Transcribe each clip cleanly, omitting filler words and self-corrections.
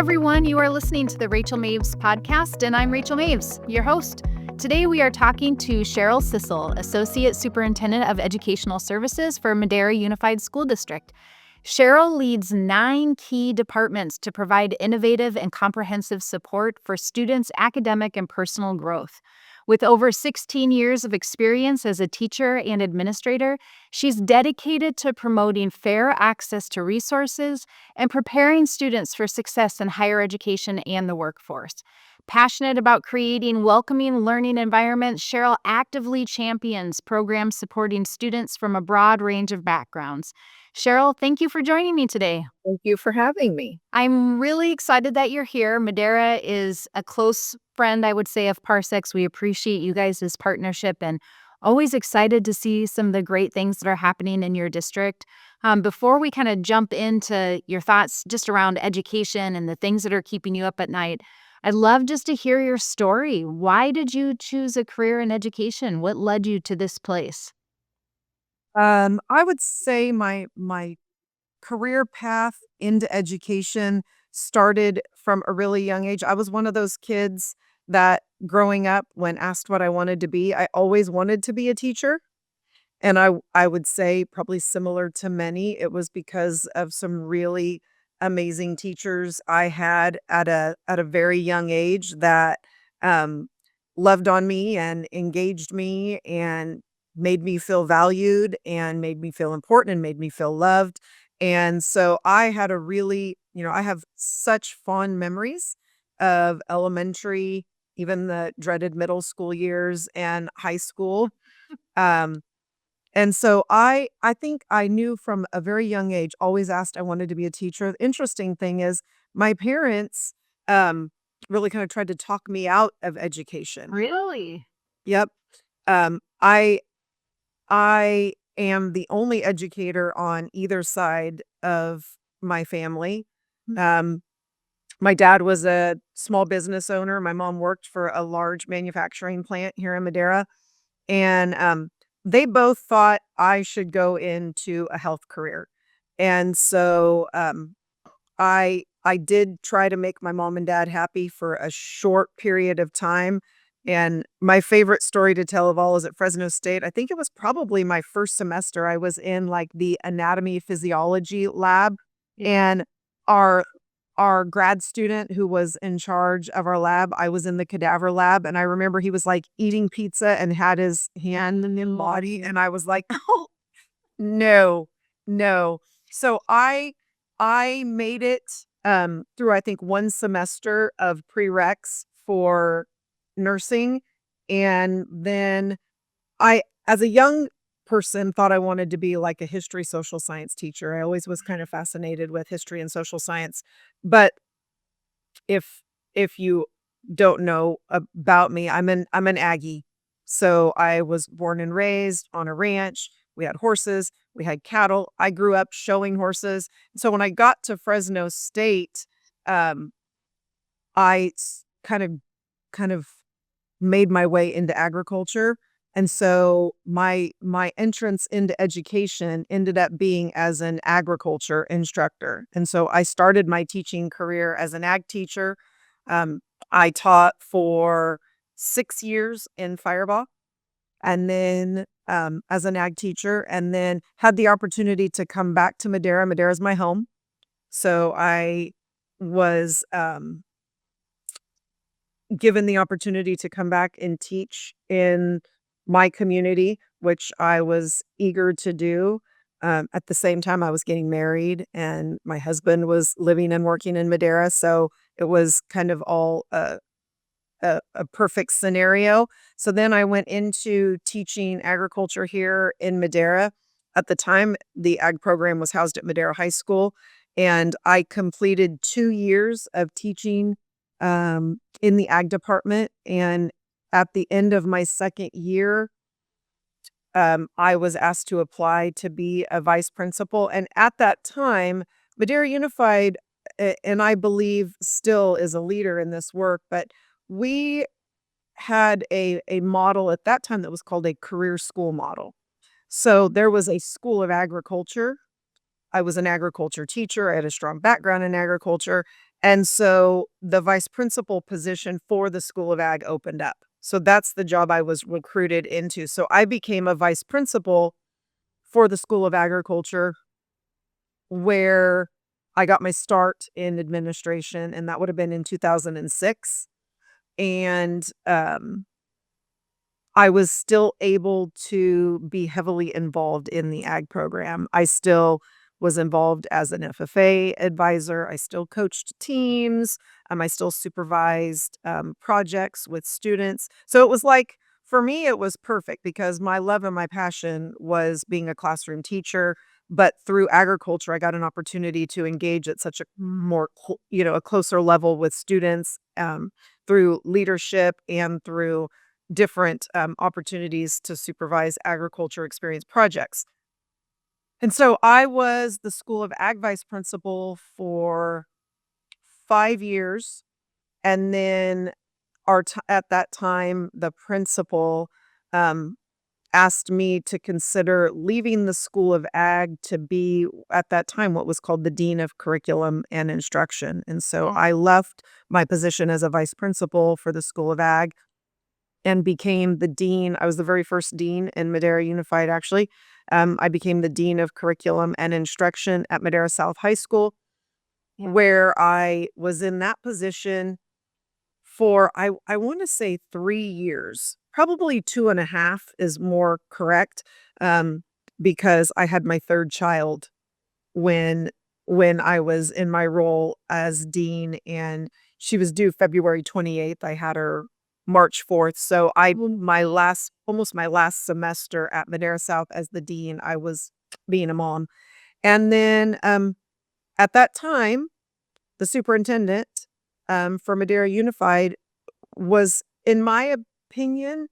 everyone. You are listening to the Rachael Maves Podcast, and I'm Rachael Maves, your host. Today, we are talking to Sheryl Sisil, Associate Superintendent of Educational Services for Madera Unified School District. Sheryl leads 9 key departments to provide innovative and comprehensive support for students' academic and personal growth. With over 16 years of experience as a teacher and administrator, she's dedicated to promoting fair access to resources and preparing students for success in higher education and the workforce. Passionate about creating welcoming learning environments, Sheryl actively champions programs supporting students from a broad range of backgrounds. Sheryl, thank you for joining me today. Thank you for having me. I'm really excited that you're here. Madera is a close friend, I would say, of Parsec's. We appreciate you guys' partnership and always excited to see some of the great things that are happening in your district. Before we kind of jump into your thoughts just around education and the things that are keeping you up at night, I'd love just to hear your story. Why did you choose a career in education? What led you to this place? I would say my career path into education started from a really young age. I was one of those kids that growing up, when asked what I wanted to be, I always wanted to be a teacher. And I would say probably similar to many, it was because of some really amazing teachers I had at a very young age that um, loved on me and engaged me and made me feel valued and made me feel important and made me feel loved. And so I had a really, I have such fond memories of elementary, even the dreaded middle school years and high school. Um, and so I think I knew from a very young age, always asked I wanted to be a teacher. The interesting thing is my parents um, really kind of tried to talk me out of education. Really? Yep. I am the only educator on either side of my family. Um, my dad was a small business owner. My mom worked for a large manufacturing plant here in Madera. And they both thought I should go into a health career. And so I did try to make my mom and dad happy for a short period of time. And my favorite story to tell of all is at Fresno State. I think it was probably my first semester. I was in like the anatomy physiology lab, and our grad student who was in charge of our lab, I was in the cadaver lab, and I remember he was like eating pizza and had his hand in the body, and I was like, oh, no, no. So I made it through I think one semester of prereqs for nursing, and then I, as a young person, thought I wanted to be like a history social science teacher. I always was kind of fascinated with history and social science. But if you don't know about me, I'm an Aggie. So I was born and raised on a ranch. We had horses, we had cattle. I grew up showing horses. So when I got to Fresno State, um, I kind of made my way into agriculture. And so my entrance into education ended up being as an agriculture instructor. And so I started my teaching career as an ag teacher. Um, I taught for 6 years in Firebaugh, and then as an ag teacher, and then had the opportunity to come back to Madera. Madera's my home. So I was given the opportunity to come back and teach in my community, which I was eager to do. At the same time, I was getting married, and my husband was living and working in Madera. So it was kind of all a perfect scenario. So then I went into teaching agriculture here in Madera. At the time, the ag program was housed at Madera High School, and I completed 2 years of teaching in the ag department. And at the end of my second year, I was asked to apply to be a vice principal. And at that time, Madera Unified, and I believe still is a leader in this work, but we had a model at that time that was called a career school model. So there was a school of agriculture. I was an agriculture teacher. I had a strong background in agriculture. And so the vice principal position for the School of Ag opened up. So that's the job I was recruited into. So I became a vice principal for the School of Agriculture, where I got my start in administration, and that would have been in 2006. And I was still able to be heavily involved in the ag program. I still was involved as an FFA advisor. I still coached teams. I still supervised projects with students. So it was like, for me, it was perfect because my love and my passion was being a classroom teacher. But through agriculture, I got an opportunity to engage at such a more, a closer level with students through leadership and through different opportunities to supervise agriculture experience projects. And so I was the School of Ag vice principal for 5 years. And then at that time, the principal asked me to consider leaving the School of Ag to be, at that time, what was called the Dean of Curriculum and Instruction. And so I left my position as a vice principal for the School of Ag and became the dean. I was the very first dean in Madera Unified, actually. I became the Dean of Curriculum and Instruction at Madera South High School, where I was in that position for, I want to say 3 years. Probably 2.5 is more correct, because I had my third child when I was in my role as dean, and she was due February 28th. I had her March 4th. So almost my last semester at Madera South as the dean, I was being a mom. And then at that time, the superintendent for Madera Unified was, in my opinion,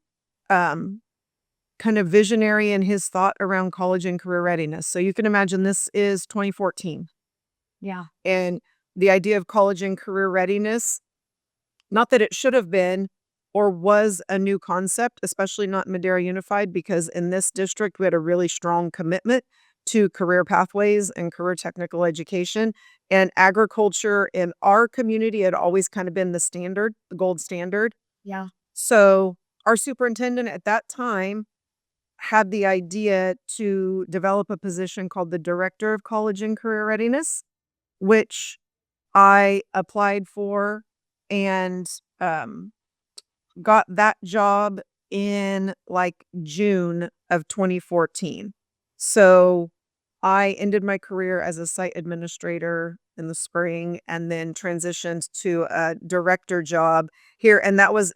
kind of visionary in his thought around college and career readiness. So you can imagine this is 2014. Yeah. And the idea of college and career readiness, not that it should have been or was a new concept, especially not Madera Unified, because in this district, we had a really strong commitment to career pathways and career technical education. And agriculture in our community had always kind of been the standard, the gold standard. Yeah. So our superintendent at that time had the idea to develop a position called the Director of College and Career Readiness, which I applied for and got that job in like June of 2014. So I ended my career as a site administrator in the spring and then transitioned to a director job here. And that was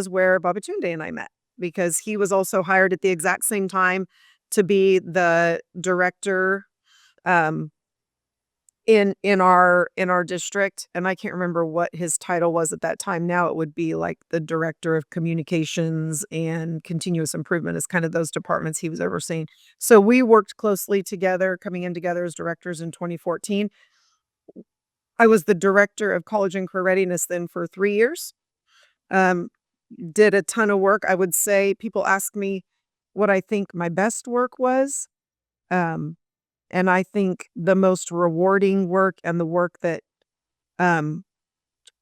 where Babatunde and I met, because he was also hired at the exact same time to be the director in our district. And I can't remember what his title was at that time. Now it would be like the director of communications and continuous improvement, is kind of those departments he was overseeing. So we worked closely together, coming in together as directors in 2014. I was the director of college and career readiness then for 3 years. Did a ton of work. I would say, people ask me what I think my best work was. And I think the most rewarding work and the work that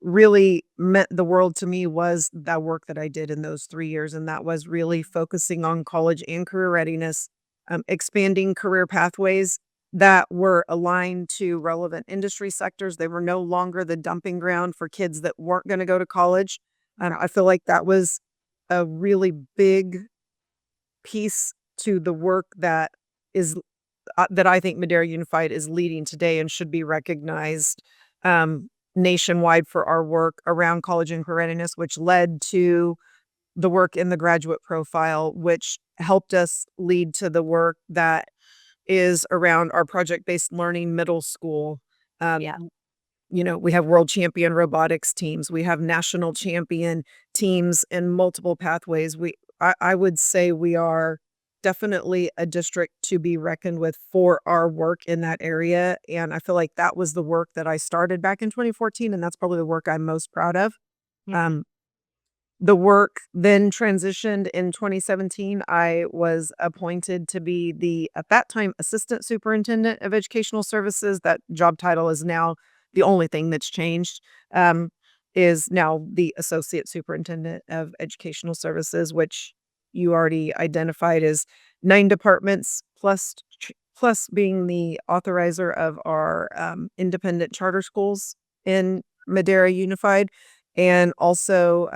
really meant the world to me was that work that I did in those 3 years. And that was really focusing on college and career readiness, expanding career pathways that were aligned to relevant industry sectors. They were no longer the dumping ground for kids that weren't going to go to college. And I feel like that was a really big piece to the work that I think Madera Unified is leading today and should be recognized nationwide for our work around college and career readiness, which led to the work in the graduate profile, which helped us lead to the work that is around our project-based learning middle school. We have world champion robotics teams. We have national champion teams in multiple pathways. I would say we are definitely a district to be reckoned with for our work in that area. And I feel like that was the work that I started back in 2014. And that's probably the work I'm most proud of. The work then transitioned in 2017. I was appointed to be the, at that time, Assistant Superintendent of Educational Services. That job title is now the only thing that's changed. Is now the Associate Superintendent of Educational Services, which you already identified as 9 departments plus being the authorizer of our independent charter schools in Madera Unified, and also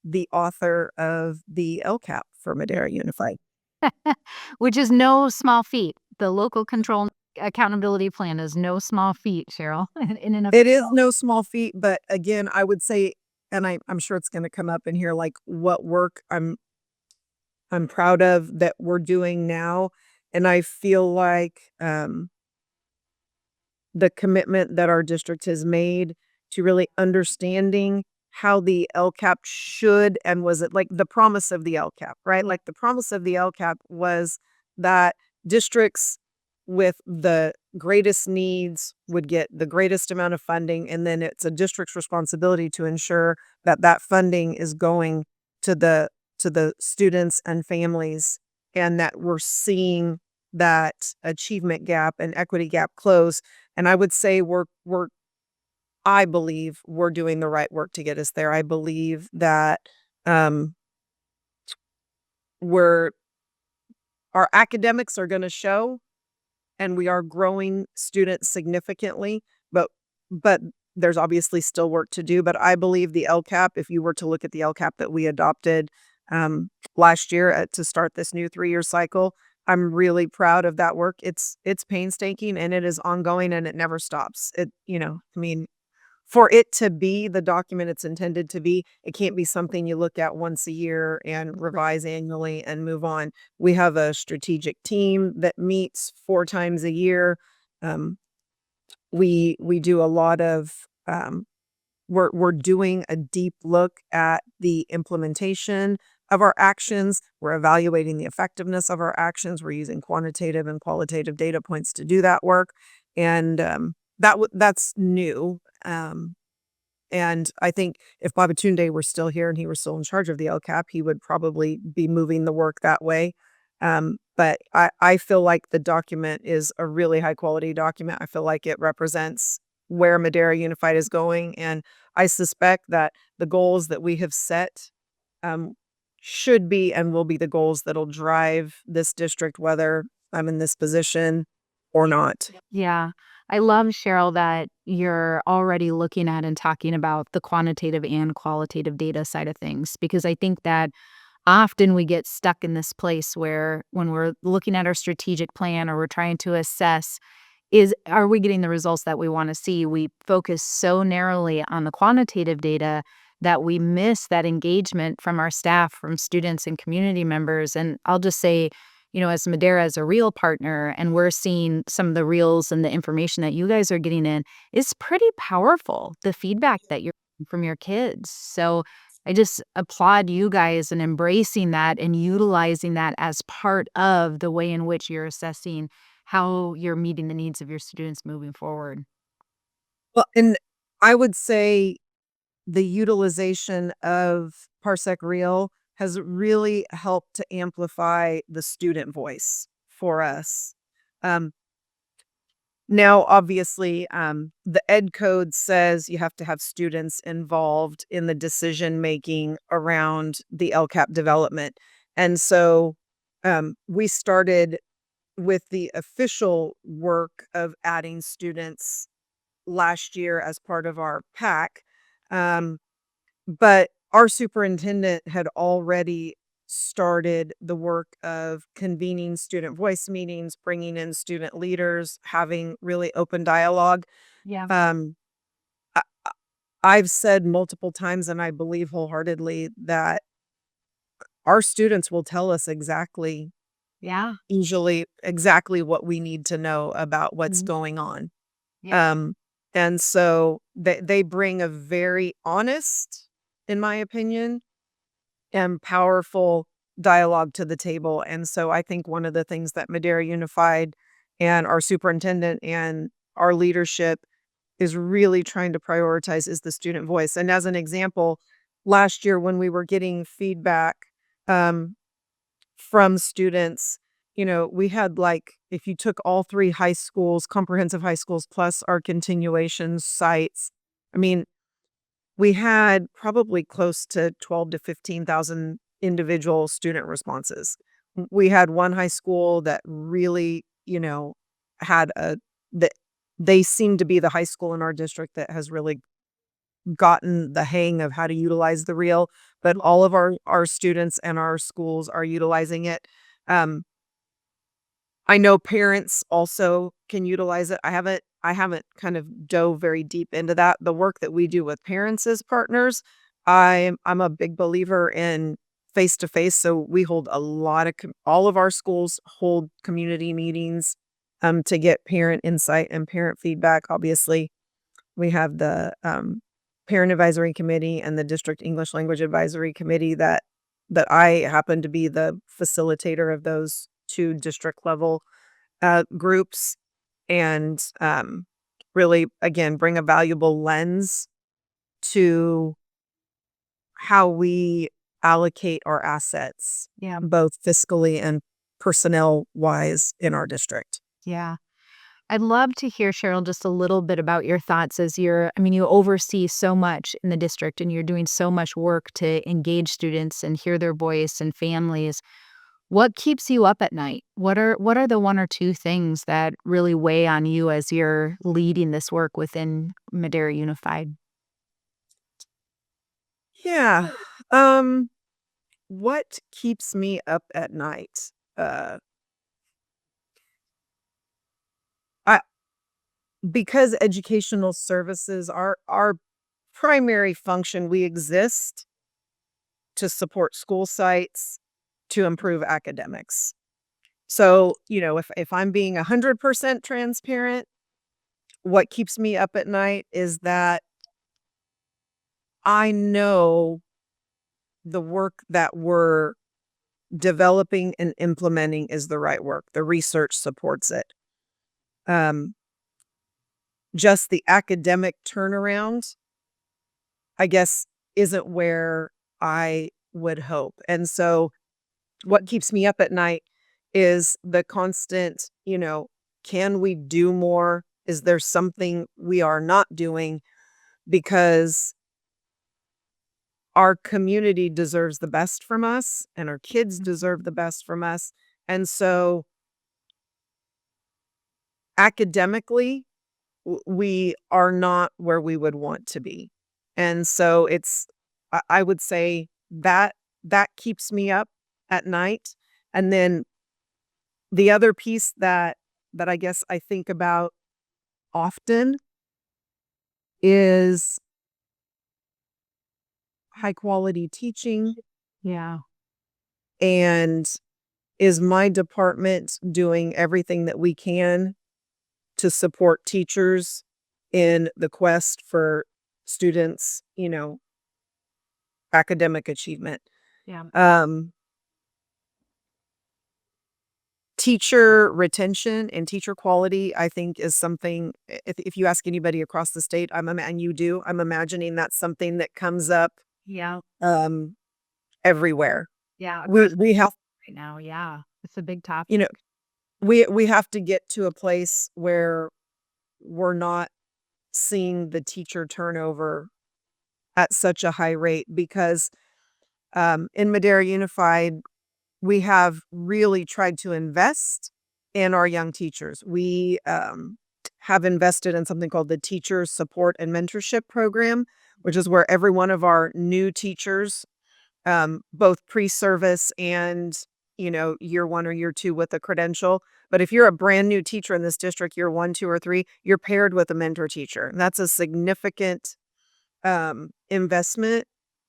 the author of the LCAP for Madera Unified. Which is no small feat. The local control accountability plan is no small feat, Cheryl, in and of It is itself. no small feat, but again, I would say, and I'm sure it's going to come up in here, like what work I'm proud of that we're doing now, and I feel like the commitment that our district has made to really understanding how the LCAP should and was it like the promise of the LCAP, right? Like the promise of the LCAP was that districts with the greatest needs would get the greatest amount of funding, and then it's a district's responsibility to ensure that that funding is going to the students and families, and that we're seeing that achievement gap and equity gap close. And I would say I believe we're doing the right work to get us there. I believe that um, we're our academics are going to show, and we are growing students significantly, but there's obviously still work to do. But I believe the LCAP, if you were to look at the LCAP that we adopted last year to start this new 3-year cycle, I'm really proud of that work. It's painstaking and it is ongoing and it never stops. I mean, for it to be the document it's intended to be, it can't be something you look at once a year and revise annually and move on. We have a strategic team that meets 4 times a year. Um, we do a lot of we're doing a deep look at the implementation of our actions. We're evaluating the effectiveness of our actions. We're using quantitative and qualitative data points to do that work, and that's new. And I think if Babatunde were still here and he were still in charge of the LCAP, he would probably be moving the work that way. But I feel like the document is a really high quality document. I feel like it represents where Madera Unified is going. And I suspect that the goals that we have set um, should be and will be the goals that'll drive this district, whether I'm in this position or not. Yeah. I love, Cheryl, that you're already looking at and talking about the quantitative and qualitative data side of things, because I think that often we get stuck in this place where when we're looking at our strategic plan or we're trying to assess are we getting the results that we want to see, we focus so narrowly on the quantitative data that we miss that engagement from our staff, from students and community members. And I'll just say, as Madera is a real partner and we're seeing some of the reels and the information that you guys are getting in, is pretty powerful, the feedback that you're getting from your kids. So I just applaud you guys in embracing that and utilizing that as part of the way in which you're assessing how you're meeting the needs of your students moving forward. Well, and I would say the utilization of Parsec Reel has really helped to amplify the student voice for us. Um, Now, obviously, the Ed Code says you have to have students involved in the decision making around the LCAP development. And so we started with the official work of adding students last year as part of our pack. Um, but our superintendent had already started the work of convening student voice meetings, bringing in student leaders, having really open dialogue. Yeah. Um, I, I've said multiple times, and I believe wholeheartedly that our students will tell us Yeah. usually exactly what we need to know about what's Mhm. going on. Yeah. Um, and so they bring a very honest, in my opinion, and powerful dialogue to the table. And so I think one of the things that Madera Unified and our superintendent and our leadership is really trying to prioritize is the student voice. And as an example, last year when we were getting feedback um, from students, we had if you took all 3 high schools, comprehensive high schools, plus our continuation sites, I mean, we had probably close to 12 to 15,000 individual student responses. We had one high school that really, had that they seemed to be the high school in our district that has really gotten the hang of how to utilize the reel, but all of our students and our schools are utilizing it. Um, I know parents also can utilize it. I haven't kind of dove very deep into that. The work that we do with parents as partners, I'm a big believer in face to face. So we hold a lot of all of our schools hold community meetings to get parent insight and parent feedback. Obviously, we have the parent advisory committee and the district English language advisory committee that I happen to be the facilitator of those 2 district level groups, and really, again, bring a valuable lens to how we allocate our assets, Yeah. both fiscally and personnel wise in our district. Yeah. I'd love to hear, Cheryl, just a little bit about your thoughts as you oversee so much in the district and you're doing so much work to engage students and hear their voice and families. What keeps you up at night? What are the 1 or 2 things that really weigh on you as you're leading this work within Madera Unified? Yeah. Um, what keeps me up at night? Uh, I because educational services are our primary function, we exist to support school sites to improve academics. So, if I'm being 100% transparent, what keeps me up at night is that I know the work that we're developing and implementing is the right work. The research supports it. Um, just the academic turnaround, I guess, isn't where I would hope. And so what keeps me up at night is the constant, can we do more? Is there something we are not doing? Because our community deserves the best from us and our kids deserve the best from us. And so academically, we are not where we would want to be. And so I would say that keeps me up at night. And then the other piece that I guess I think about often is high quality teaching, Yeah. and is my department doing everything that we can to support teachers in the quest for students, academic achievement. Yeah. Um, Teacher retention and teacher quality, I think, is something, if you ask anybody across the state, and you do, I'm imagining that's something that comes up Yeah. um, everywhere. Yeah. We have, Right now. Yeah. It's a big topic. you know, we have to get to a place where we're not seeing the teacher turnover at such a high rate, because in Madera Unified, we have really tried to invest in our young teachers. We have invested in something called the Teacher Support and Mentorship Program, which is where every one of our new teachers, both pre-service and year 1 or year 2 with a credential. But if you're a brand new teacher in this district, year 1, 2, or 3, you're paired with a mentor teacher. And that's a significant investment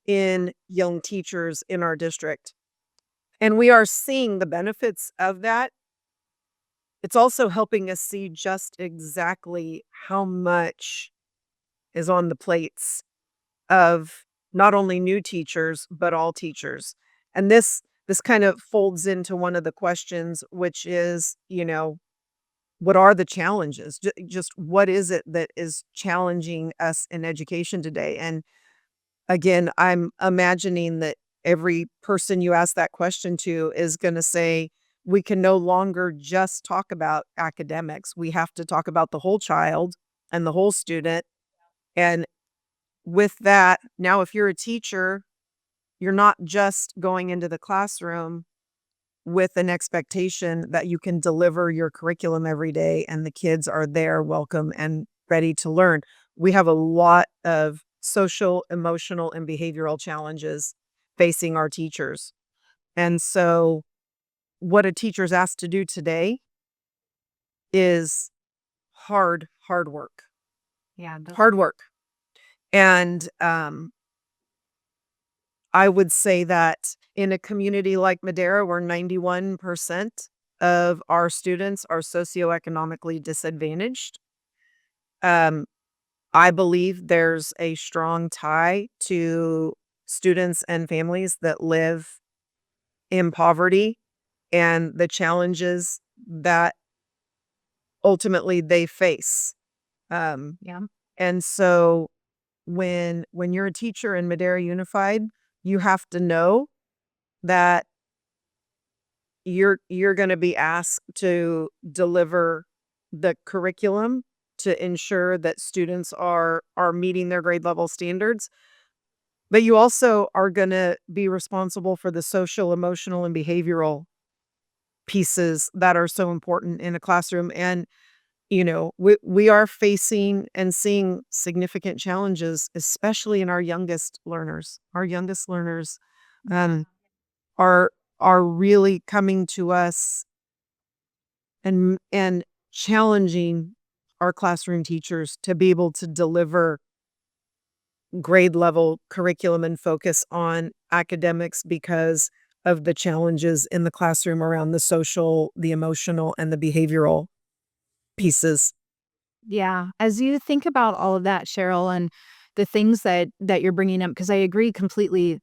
in young teachers in our district. And we are seeing the benefits of that. It's also helping us see just exactly how much is on the plates of not only new teachers, but all teachers. And this kind of folds into one of the questions, which is, what are the challenges? Just what is it that is challenging us in education today? And again, I'm imagining that every person you ask that question to is going to say, we can no longer just talk about academics. We have to talk about the whole child and the whole student. And with that, now if you're a teacher, you're not just going into the classroom with an expectation that you can deliver your curriculum every day and the kids are there, welcome, and ready to learn. We have a lot of social, emotional, and behavioral challenges facing our teachers. And so, what a teacher's asked to do today is hard work, Yeah. hard work. And I would say that in a community like Madera, where 91% of our students are socioeconomically disadvantaged, um, I believe there's a strong tie to students and families that live in poverty and the challenges that ultimately they face. Um, Yeah. and so when you're a teacher in Madera Unified, you have to know that you're going to be asked to deliver the curriculum to ensure that students are meeting their grade level standards, but you also are going to be responsible for the social, emotional, and behavioral pieces that are so important in a classroom. And we are facing and seeing significant challenges, especially in our youngest learners. Our youngest learners um, are are really coming to us and challenging our classroom teachers to be able to deliver grade level curriculum and focus on academics because of the challenges in the classroom around the social, the emotional, and the behavioral pieces. Yeah. As you think about all of that, Cheryl, and the things that you're bringing up, because I agree completely,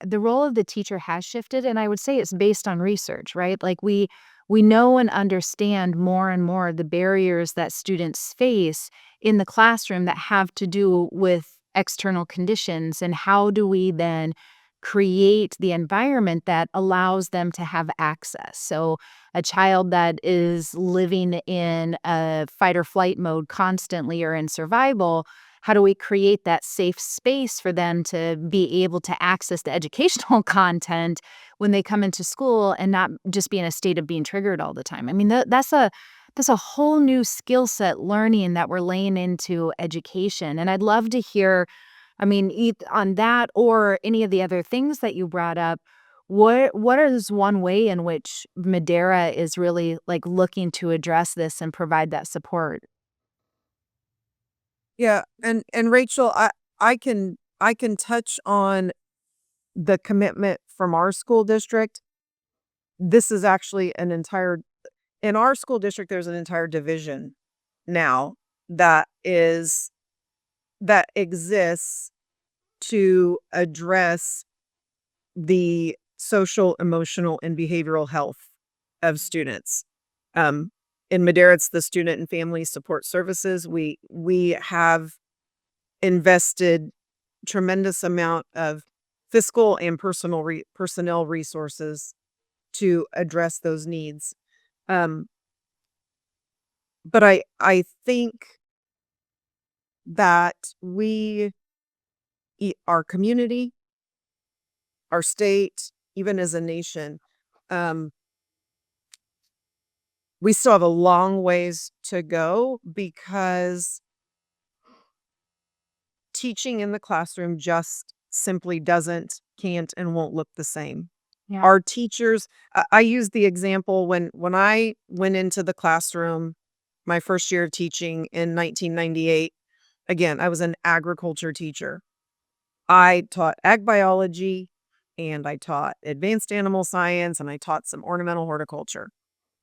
the role of the teacher has shifted, and I would say it's based on research, right? Like we know and understand more and more the barriers that students face in the classroom that have to do with external conditions, and how do we then create the environment that allows them to have access. So a child that is living in a fight or flight mode constantly or in survival, how do we create that safe space for them to be able to access the educational content when they come into school and not just be in a state of being triggered all the time? I mean, that's a whole new skill set learning that we're laying into education. And I'd love to hear, I mean, on that or any of the other things that you brought up. What is one way in which Madera is really like looking to address this and provide that support? Yeah, and Rachel, I can touch on the commitment from our school district. This is actually an entire in our school district, there's an entire division now that is that exists to address the social, emotional, and behavioral health of students. Um, in Madera, it's the Student and Family Support Services. We have invested tremendous amount of fiscal and personnel resources to address those needs. Um, but I think that our community, our state, even as a nation, um, we still have a long ways to go because teaching in the classroom just simply can't, and won't look the same. Yeah. Our teachers, I use the example when I went into the classroom my first year of teaching in 1998. Again, I was an agriculture teacher. I taught ag biology and I taught advanced animal science and I taught some ornamental horticulture.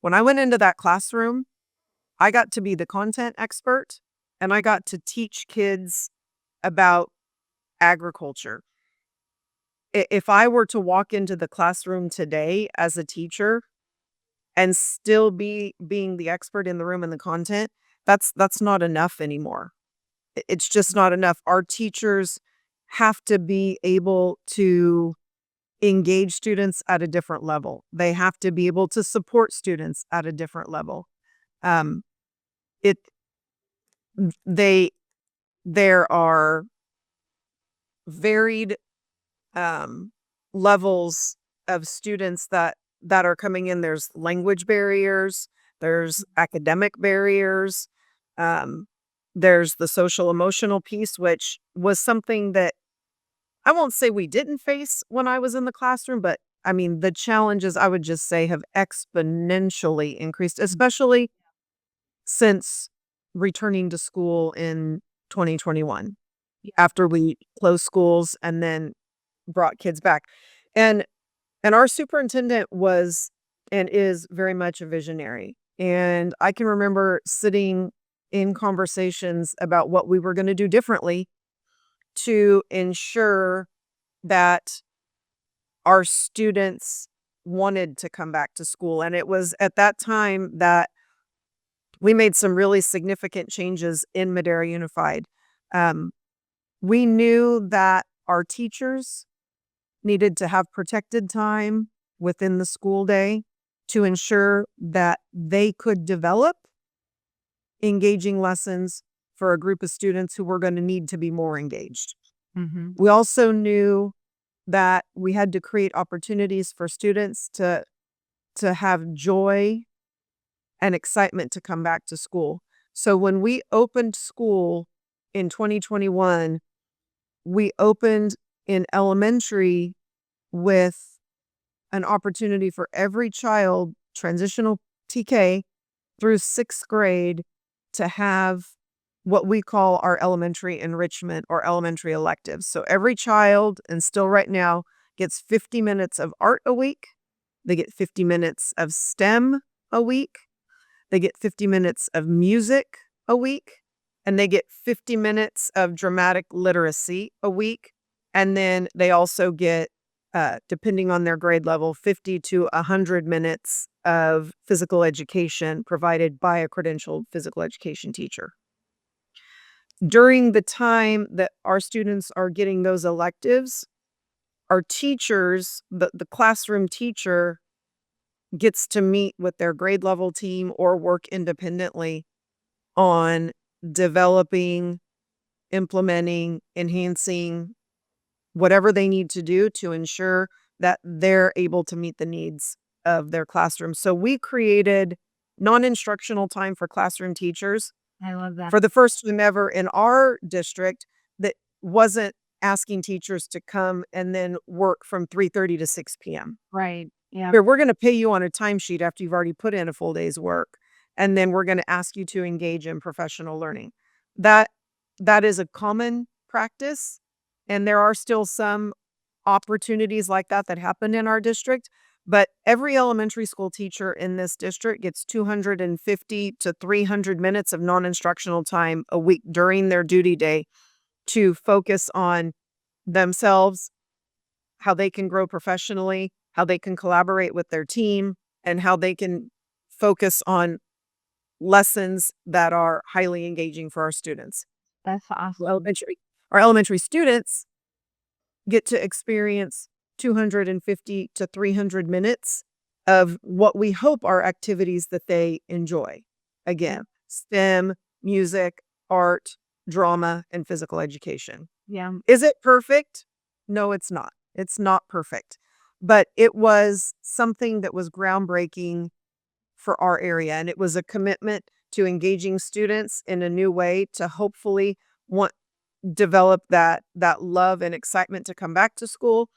When I went into that classroom, I got to be the content expert and I got to teach kids about agriculture. If I were to walk into the classroom today as a teacher and still be being the expert in the room and the content, that's not enough anymore. It's just not enough. Our teachers have to be able to engage students at a different level. They have to be able to support students at a different level. Um, it they there are varied levels of students that are coming in. There's language barriers, there's academic barriers, um, there's the social emotional piece, which was something that I won't say we didn't face when I was in the classroom, but I mean, the challenges I would just say have exponentially increased, especially since returning to school in 2021 after we closed schools and then brought kids back. And our superintendent was and is very much a visionary. And I can remember sitting in conversations about what we were going to do differently to ensure that our students wanted to come back to school. And it was at that time that we made some really significant changes in Madera Unified. Um, we knew that our teachers needed to have protected time within the school day to ensure that they could develop engaging lessons for a group of students who were going to need to be more engaged. Mm-hmm. We also knew that we had to create opportunities for students to have joy and excitement to come back to school. So when we opened school in 2021, we opened in elementary with an opportunity for every child, transitional TK through 6th grade, to have what we call our elementary enrichment or elementary electives. So every child, and still right now, gets 50 minutes of art a week. They get 50 minutes of STEM a week. They get 50 minutes of music a week. And they get 50 minutes of dramatic literacy a week. And then they also get, depending on their grade level, 50 to 100 minutes of physical education provided by a credentialed physical education teacher. During the time that our students are getting those electives, our teachers, the classroom teacher, gets to meet with their grade level team or work independently on developing, implementing, enhancing whatever they need to do to ensure that they're able to meet the needs of their classroom. So we created non-instructional time for classroom teachers I love that. for the first time ever in our district that wasn't asking teachers to come and then work from 3:30 to 6 p.m. Right. Yeah. Here, we're going to pay you on a timesheet after you've already put in a full day's work. And then we're going to ask you to engage in professional learning. That is a common practice. And there are still some opportunities like that happen in our district. But every elementary school teacher in this district gets 250 to 300 minutes of non-instructional time a week during their duty day to focus on themselves, how they can grow professionally, how they can collaborate with their team, and how they can focus on lessons that are highly engaging for our students. That's awesome. Our elementary students get to experience 250 to 300 minutes of what we hope are activities that they enjoy. Again, STEM, music, art, drama, and physical education. Yeah. Is it perfect? No, it's not. It's not perfect. But it was something that was groundbreaking for our area. And it was a commitment to engaging students in a new way to hopefully develop that love and excitement to come back to school.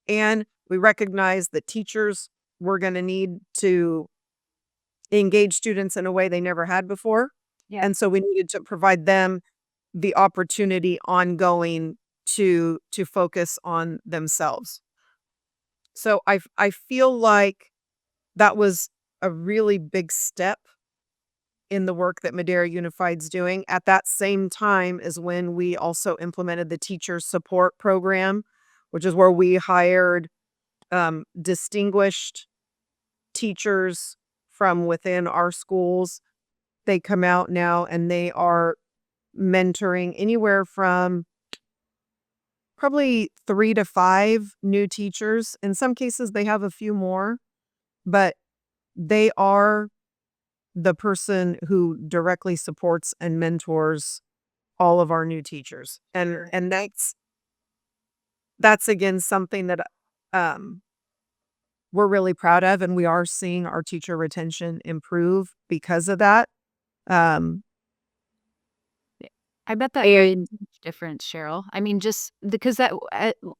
And we recognize that teachers were going to need to engage students in a way they never had before. Yeah. And so we needed to provide them the opportunity ongoing to focus on themselves. So I feel like that was a really big step in the work that Madera Unified's doing. At that same time is when we also implemented the teacher support program, which is where we hired distinguished teachers from within our schools. They come out now and they are mentoring anywhere from probably 3 to 5 new teachers. In some cases, they have a few more, but they are the person who directly supports and mentors all of our new teachers. And that's again something that um we're really proud of, and we are seeing our teacher retention improve because of that. Um I bet that made a huge difference, Cheryl. I mean, just because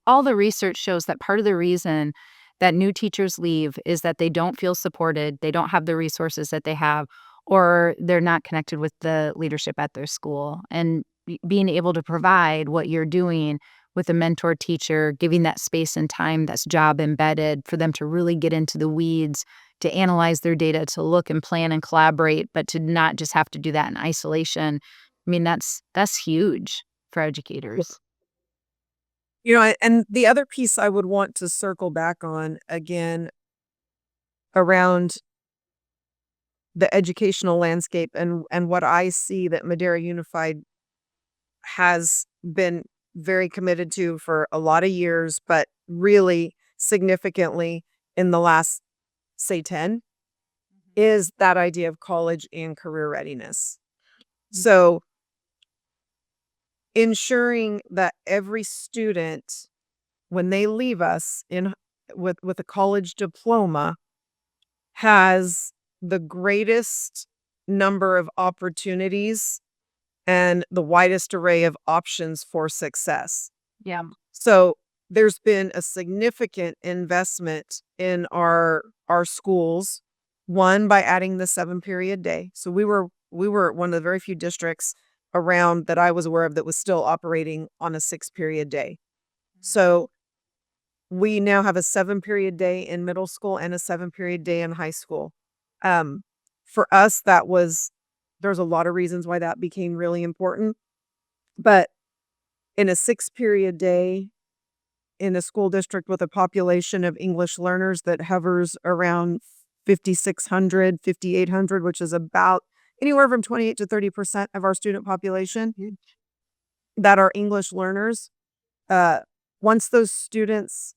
all the research shows that part of the reason that new teachers leave is that they don't feel supported, they don't have the resources that they have, or they're not connected with the leadership at their school. And being able to provide what you're doing with a mentor teacher, giving that space and time that's job embedded for them to really get into the weeds, to analyze their data, to look and plan and collaborate, but to not just have to do that in isolation. I mean, that's huge for educators. and the other piece I would want to circle back on again around the educational landscape and what I see that Madera Unified has been very committed to for a lot of years, but really significantly in the last, say, 10, is that idea of college and career readiness. So ensuring that every student, when they leave us with a college diploma, has the greatest number of opportunities and the widest array of options for success. Yeah. So there's been a significant investment in our schools, one by adding the 7-period day. So we were one of the very few districts around that I was aware of that was still operating on a 6-period day. So we now have a 7-period day in middle school and a 7-period day in high school. For us, there's a lot of reasons why that became really important. But in a 6-period day in a school district with a population of English learners that hovers around 5,600, 5,800, which is about anywhere from 28 to 30% of our student population that are English learners. Once those students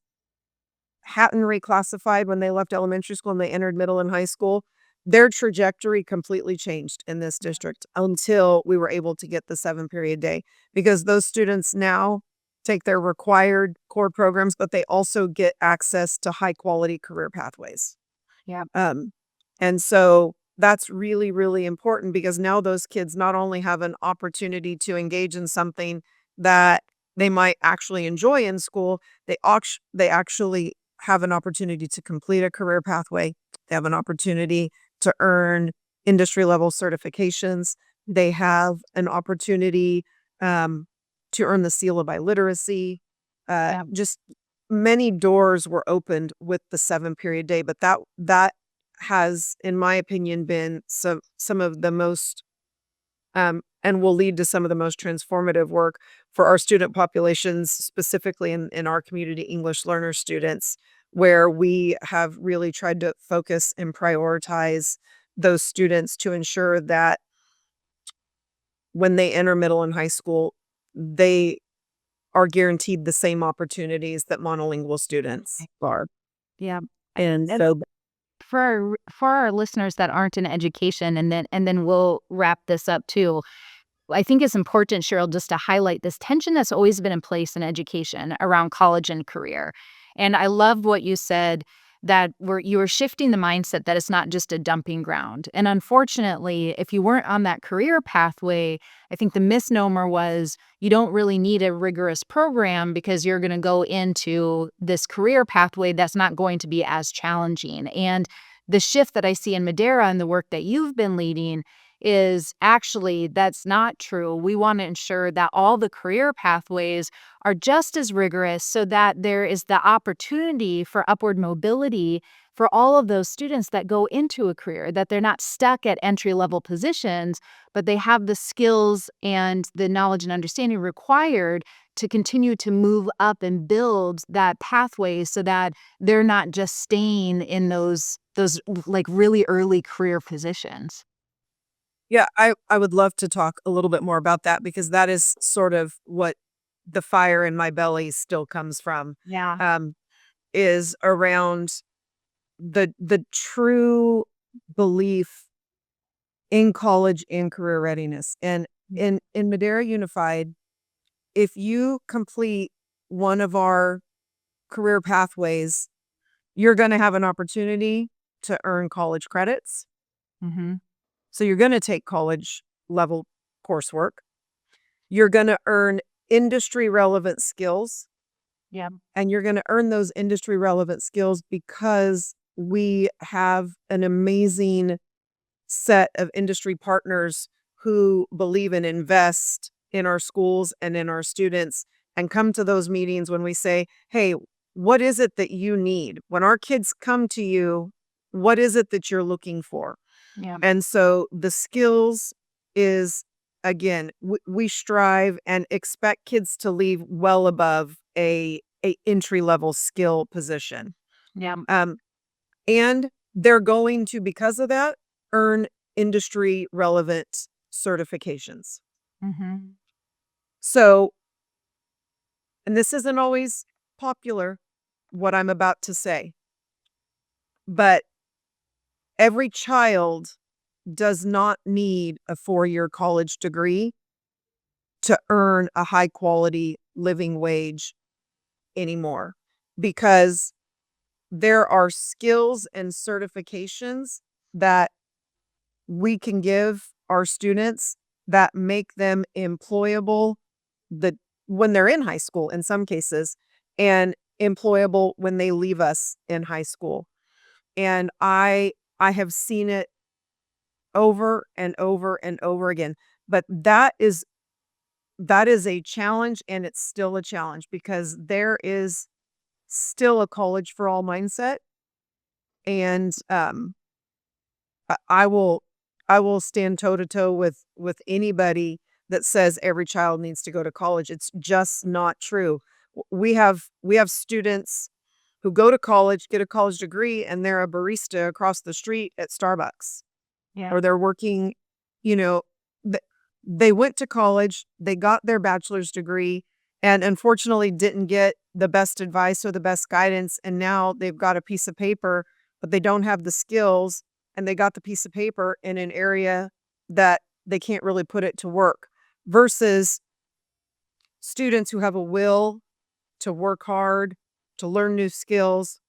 hadn't reclassified when they left elementary school and they entered middle and high school, their trajectory completely changed in this district until we were able to get the 7-period day, because those students now take their required core programs, but they also get access to high quality career pathways. Yeah. And so that's really, really important, because now those kids not only have an opportunity to engage in something that they might actually enjoy in school, they actually have an opportunity to complete a career pathway. They have an opportunity to earn industry level certifications. They have an opportunity to earn the seal of biliteracy. Just many doors were opened with the 7-period day, but that has, in my opinion, been some of the most and will lead to some of the most transformative work for our student populations, specifically in our community English learner students, where we have really tried to focus and prioritize those students to ensure that when they enter middle and high school, they are guaranteed the same opportunities that monolingual students are. Yeah. And so For our listeners that aren't in education, and then we'll wrap this up too. I think it's important, Cheryl, just to highlight this tension that's always been in place in education around college and career. And I love what you said, that you were shifting the mindset that it's not just a dumping ground. And unfortunately, if you weren't on that career pathway, I think the misnomer was you don't really need a rigorous program because you're going to go into this career pathway that's not going to be as challenging. And the shift that I see in Madera and the work that you've been leading is actually that's not true. We want to ensure that all the career pathways are just as rigorous so that there is the opportunity for upward mobility for all of those students that go into a career, that they're not stuck at entry-level positions, but they have the skills and the knowledge and understanding required to continue to move up and build that pathway so that they're not just staying in those like really early career positions. yeah, I would love to talk a little bit more about that, because that is sort of what the fire in my belly still comes from, Yeah. is around the true belief in college and career readiness. And in Madera Unified, if you complete one of our career pathways, you're going to have an opportunity to earn college credits. Mm-hmm. So you're going to take college level coursework. You're going to earn industry relevant skills. Yeah. And you're going to earn those industry relevant skills because we have an amazing set of industry partners who believe and invest in our schools and in our students and come to those meetings when we say, hey, what is it that you need? When our kids come to you, what is it that you're looking for? Yeah. And so the skills is, again, we strive and expect kids to leave well above a entry level skill position. Yeah. And they're going to, because of that, earn industry relevant certifications. Mm-hmm. So, and this isn't always popular, what I'm about to say, but every child does not need a 4-year college degree to earn a high quality living wage anymore, because there are skills and certifications that we can give our students that make them employable when they're in high school in some cases, and employable when they leave us in high school. And I have seen it over and over and over again. But that is a challenge, and it's still a challenge because there is still a college for all mindset. And I will stand toe to toe with anybody that says every child needs to go to college. It's just not true. We have students who go to college, get a college degree, and they're a barista across the street at Starbucks. Yeah. Or they're working, they went to college, they got their bachelor's degree, and unfortunately didn't get the best advice or the best guidance. And now they've got a piece of paper, but they don't have the skills, and they got the piece of paper in an area that they can't really put it to work, versus students who have a will to work hard, to learn new skills.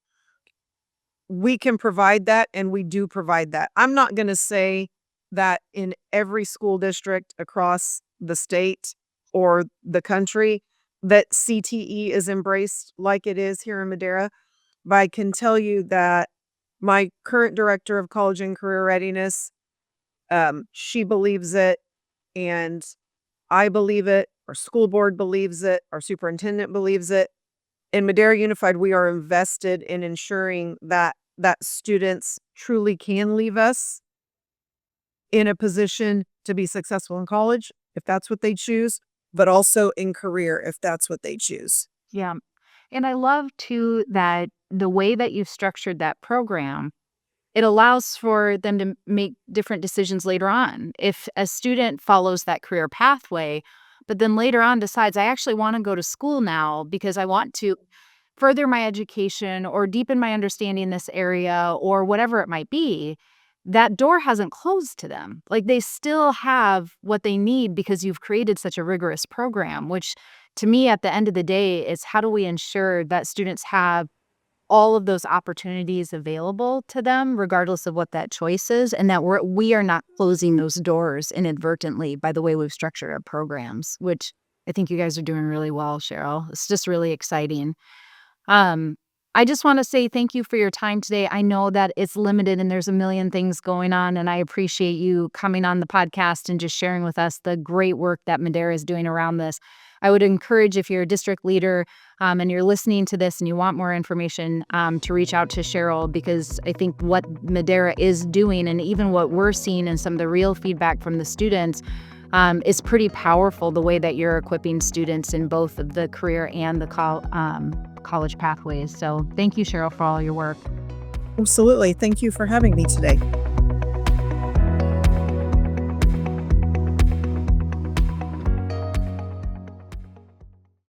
We can provide that, and we do provide that. I'm not going to say that in every school district across the state or the country that CTE is embraced like it is here in Madera, but I can tell you that my current director of college and career readiness, she believes it, and I believe it. Our school board believes it. Our superintendent believes it. In Madera Unified, we are invested in ensuring that students truly can leave us in a position to be successful in college, if that's what they choose, but also in career, if that's what they choose. Yeah. And I love too that the way that you've structured that program, it allows for them to make different decisions later on. If a student follows that career pathway, but then later on decides, I actually want to go to school now because I want to further my education or deepen my understanding in this area or whatever it might be, that door hasn't closed to them. Like they still have what they need because you've created such a rigorous program, which to me at the end of the day is how do we ensure that students have all of those opportunities available to them, regardless of what that choice is, and that we are not closing those doors inadvertently by the way we've structured our programs, which I think you guys are doing really well, Sheryl. It's just really exciting. I just want to say thank you for your time today. I know that it's limited and there's a million things going on, and I appreciate you coming on the podcast and just sharing with us the great work that Madera is doing around this. I would encourage, if you're a district leader and you're listening to this and you want more information, to reach out to Sheryl, because I think what Madera is doing and even what we're seeing in some of the real feedback from the students is pretty powerful, the way that you're equipping students in both the career and the college pathways. So thank you, Sheryl, for all your work. Absolutely. Thank you for having me today.